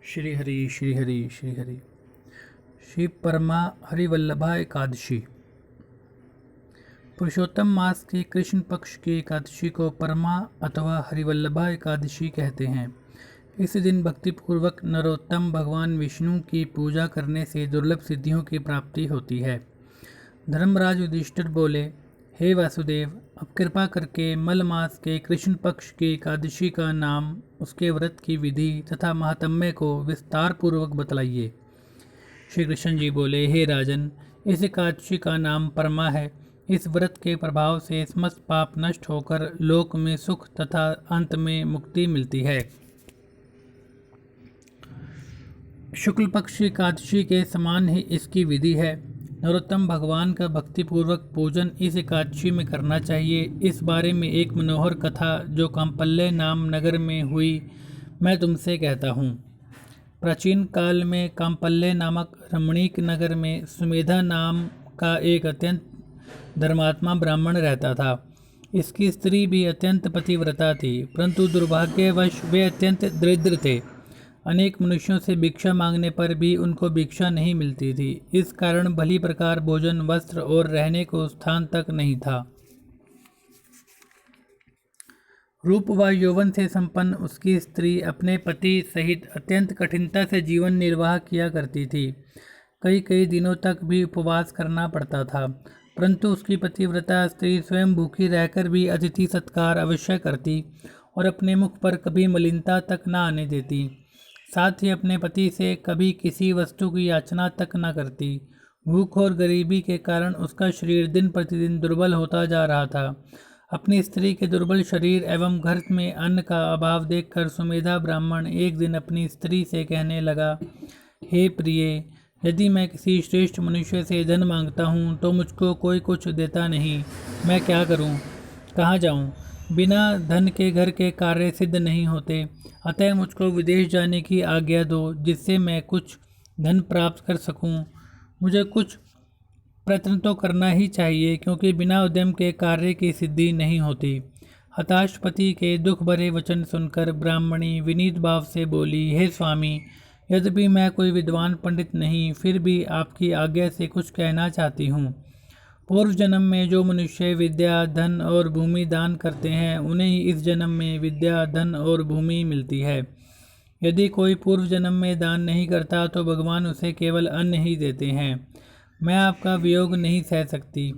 श्री हरि श्री हरि श्री हरि। श्री परमा हरिवल्लभा एकादशी। पुरुषोत्तम मास के कृष्ण पक्ष की एकादशी को परमा अथवा हरिवल्लभा एकादशी कहते हैं। इस दिन भक्तिपूर्वक नरोत्तम भगवान विष्णु की पूजा करने से दुर्लभ सिद्धियों की प्राप्ति होती है। धर्मराज युधिष्ठिर बोले, हे वासुदेव, अब कृपा करके मल मास के कृष्ण पक्ष की एकादशी का नाम, उसके व्रत की विधि तथा महात्म्य को विस्तार पूर्वक बतलाइए। श्री कृष्ण जी बोले, हे राजन, इस एकादशी का नाम परमा है। इस व्रत के प्रभाव से समस्त पाप नष्ट होकर लोक में सुख तथा अंत में मुक्ति मिलती है। शुक्ल पक्ष एकादशी के समान ही इसकी विधि है। नरोत्तम भगवान का भक्तिपूर्वक पूजन इस एकादशी में करना चाहिए। इस बारे में एक मनोहर कथा जो कांपल्य नाम नगर में हुई, मैं तुमसे कहता हूँ। प्राचीन काल में कांपल्य नामक रमणीक नगर में सुमेधा नाम का एक अत्यंत धर्मात्मा ब्राह्मण रहता था। इसकी स्त्री भी अत्यंत पतिव्रता थी, परंतु दुर्भाग्यवश वे अत्यंत दरिद्र थे। अनेक मनुष्यों से भिक्षा मांगने पर भी उनको भिक्षा नहीं मिलती थी। इस कारण भली प्रकार भोजन, वस्त्र और रहने को स्थान तक नहीं था। रूप व यौवन से संपन्न उसकी स्त्री अपने पति सहित अत्यंत कठिनता से जीवन निर्वाह किया करती थी। कई कई दिनों तक भी उपवास करना पड़ता था, परंतु उसकी पतिव्रता स्त्री स्वयं भूखी रहकर भी अतिथि सत्कार अवश्य करती और अपने मुख पर कभी मलिनता तक न आने देती। साथ ही अपने पति से कभी किसी वस्तु की याचना तक न करती। भूख और गरीबी के कारण उसका शरीर दिन प्रतिदिन दुर्बल होता जा रहा था। अपनी स्त्री के दुर्बल शरीर एवं घर में अन्न का अभाव देखकर सुमेधा ब्राह्मण एक दिन अपनी स्त्री से कहने लगा, हे प्रिय, यदि मैं किसी श्रेष्ठ मनुष्य से धन मांगता हूँ तो मुझको कोई कुछ देता नहीं। मैं क्या करूँ, कहाँ जाऊँ? बिना धन के घर के कार्य सिद्ध नहीं होते। अतः मुझको विदेश जाने की आज्ञा दो, जिससे मैं कुछ धन प्राप्त कर सकूं। मुझे कुछ प्रयत्न तो करना ही चाहिए, क्योंकि बिना उद्यम के कार्य की सिद्धि नहीं होती। हताश पति के दुख भरे वचन सुनकर ब्राह्मणी विनीत भाव से बोली, हे स्वामी, यद्यपि मैं कोई विद्वान पंडित नहीं, फिर भी आपकी आज्ञा से कुछ कहना चाहती हूँ। पूर्व जन्म में जो मनुष्य विद्या, धन और भूमि दान करते हैं, उन्हें ही इस जन्म में विद्या, धन और भूमि मिलती है। यदि कोई पूर्व जन्म में दान नहीं करता तो भगवान उसे केवल अन्न ही देते हैं। मैं आपका वियोग नहीं सह सकती।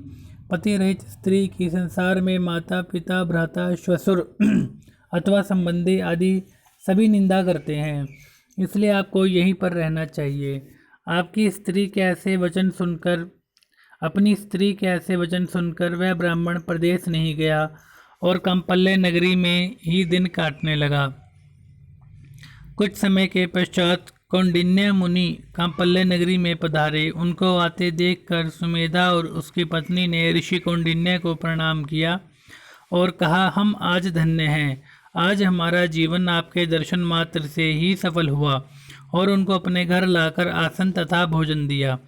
पति रहित स्त्री की संसार में माता, पिता, भ्राता, श्वशुर अथवा संबंधी आदि सभी निंदा करते हैं, इसलिए आपको यहीं पर रहना चाहिए। अपनी स्त्री के ऐसे वचन सुनकर वह ब्राह्मण प्रदेश नहीं गया और कांपल्य नगरी में ही दिन काटने लगा। कुछ समय के पश्चात कौंडिन्य मुनि कांपल्य नगरी में पधारे। उनको आते देखकर सुमेधा और उसकी पत्नी ने ऋषि कौंडिन्य को प्रणाम किया और कहा, हम आज धन्य हैं। आज हमारा जीवन आपके दर्शन मात्र से ही सफल हुआ। और उनको अपने घर लाकर आसन तथा भोजन दिया।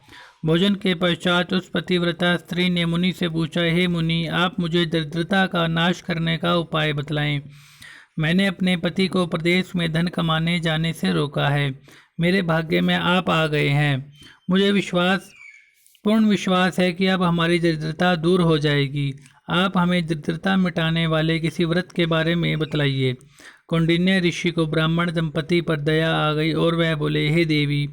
भोजन के पश्चात उस पतिव्रता स्त्री ने मुनि से पूछा, हे मुनि, आप मुझे दरिद्रता का नाश करने का उपाय बतलाएं। मैंने अपने पति को प्रदेश में धन कमाने जाने से रोका है। मेरे भाग्य में आप आ गए हैं। मुझे पूर्ण विश्वास है कि अब हमारी दरिद्रता दूर हो जाएगी। आप हमें दरिद्रता मिटाने वाले किसी व्रत के बारे में बतलाइए। कौंडिन्य ऋषि को ब्राह्मण दंपति पर दया आ गई और वह बोले, हे देवी,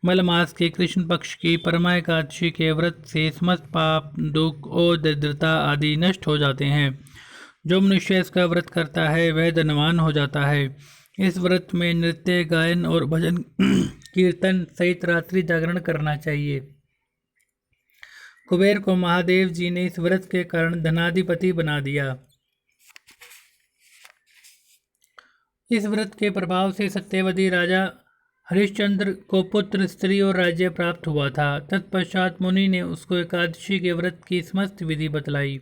मल मास के कृष्ण पक्ष की परमा एकादशी के व्रत से समस्त पाप, दुख और दरिद्रता आदि नष्ट हो जाते हैं। जो मनुष्य इसका व्रत करता है वह धनवान हो जाता है। इस व्रत में नृत्य, गायन और भजन कीर्तन सहित रात्रि जागरण करना चाहिए। कुबेर को महादेव जी ने इस व्रत के कारण धनाधिपति बना दिया। इस व्रत के प्रभाव से सत्यवती राजा हरिश्चंद्र को पुत्र, स्त्री और राज्य प्राप्त हुआ था। तत्पश्चात मुनि ने उसको एकादशी के व्रत की समस्त विधि बतलाई।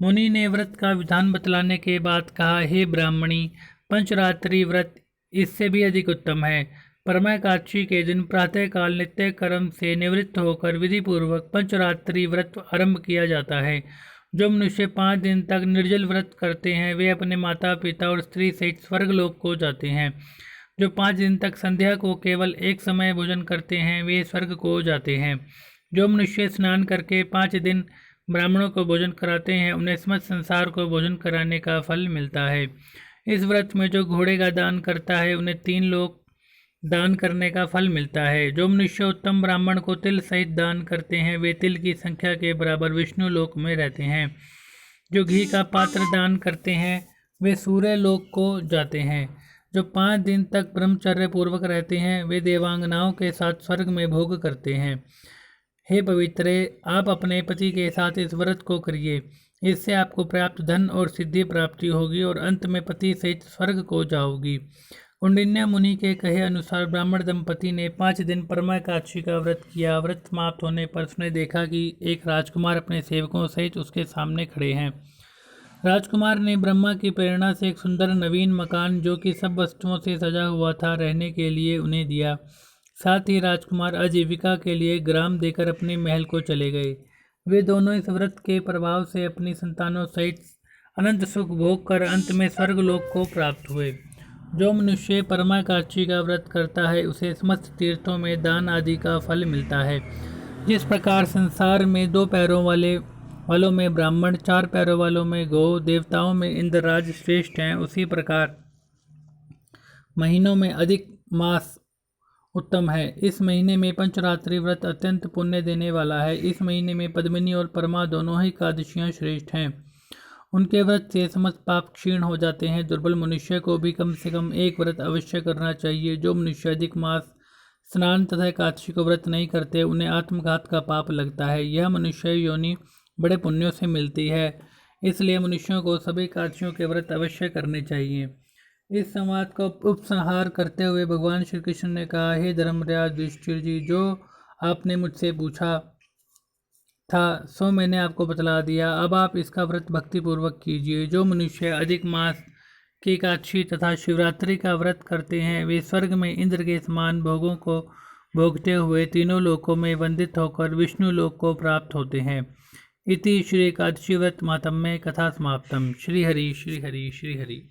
मुनि ने व्रत का विधान बतलाने के बाद कहा, हे ब्राह्मणी, पंचरात्रि व्रत इससे भी अधिक उत्तम है। परमा एकादशी के दिन प्रातःकाल नित्य कर्म से निवृत्त होकर विधि पूर्वक पंचरात्रि व्रत आरंभ किया जाता है। जो मनुष्य 5 दिन तक निर्जल व्रत करते हैं, वे अपने माता, पिता और स्त्री सहित स्वर्गलोक को जाते हैं। जो 5 दिन तक संध्या को केवल एक समय भोजन करते हैं वे स्वर्ग को जाते हैं। जो मनुष्य स्नान करके 5 दिन ब्राह्मणों को भोजन कराते हैं उन्हें समस्त संसार को भोजन कराने का फल मिलता है। इस व्रत में जो घोड़े का दान करता है उन्हें 3 लोक दान करने का फल मिलता है। जो मनुष्य उत्तम ब्राह्मण को तिल सहित दान करते हैं वे तिल की संख्या के बराबर विष्णु लोक में रहते हैं। जो घी का पात्र दान करते हैं वे सूर्य लोक को जाते हैं। जो 5 दिन तक ब्रह्मचर्य पूर्वक रहते हैं वे देवांगनाओं के साथ स्वर्ग में भोग करते हैं। हे पवित्रे, आप अपने पति के साथ इस व्रत को करिए, इससे आपको प्राप्त धन और सिद्धि प्राप्ति होगी और अंत में पति सहित स्वर्ग को जाओगी। कौंडिन्य मुनि के कहे अनुसार ब्राह्मण दंपति ने 5 दिन परमा एकादशी का व्रत किया। व्रत समाप्त होने पर उसने देखा कि एक राजकुमार अपने सेवकों सहित उसके सामने खड़े हैं। राजकुमार ने ब्रह्मा की प्रेरणा से एक सुंदर नवीन मकान जो कि सब वस्तुओं से सजा हुआ था रहने के लिए उन्हें दिया। साथ ही राजकुमार आजीविका के लिए ग्राम देकर अपने महल को चले गए। वे दोनों इस व्रत के प्रभाव से अपनी संतानों सहित अनंत सुख भोग कर अंत में स्वर्गलोक को प्राप्त हुए। जो मनुष्य परमा एकादशी का व्रत करता है उसे समस्त तीर्थों में दान आदि का फल मिलता है। जिस प्रकार संसार में 2 पैरों वालों में ब्राह्मण, 4 पैरों वालों में गौ, देवताओं में इंद्रराज श्रेष्ठ हैं, उसी प्रकार महीनों में अधिक मास उत्तम है। इस महीने में पंचरात्रि व्रत अत्यंत पुण्य देने वाला है। इस महीने में पद्मिनी और परमा दोनों ही एकादशियाँ श्रेष्ठ हैं। उनके व्रत से समस्त पाप क्षीण हो जाते हैं। दुर्बल मनुष्य को भी कम से कम एक व्रत अवश्य करना चाहिए। जो मनुष्य अधिक मास स्नान तथा एकादशी को व्रत नहीं करते उन्हें आत्मघात का पाप लगता है। यह मनुष्य योनि बड़े पुण्यों से मिलती है, इसलिए मनुष्यों को सभी एकादशियों के व्रत अवश्य करने चाहिए। इस संवाद का उपसंहार करते हुए भगवान श्री कृष्ण ने कहा, हे धर्मराज युधिष्ठिर जी, जो आपने मुझसे पूछा था सो मैंने आपको बतला दिया। अब आप इसका व्रत भक्तिपूर्वक कीजिए। जो मनुष्य अधिक मास की एकादशी तथा शिवरात्रि का व्रत करते हैं वे स्वर्ग में इंद्र के समान भोगों को भोगते हुए तीनों लोकों में वंदित होकर विष्णु लोक को प्राप्त होते हैं। इति श्री एकादशी व्रत महात्म्य कथा समाप्तम। श्री हरि श्री हरि श्री हरि।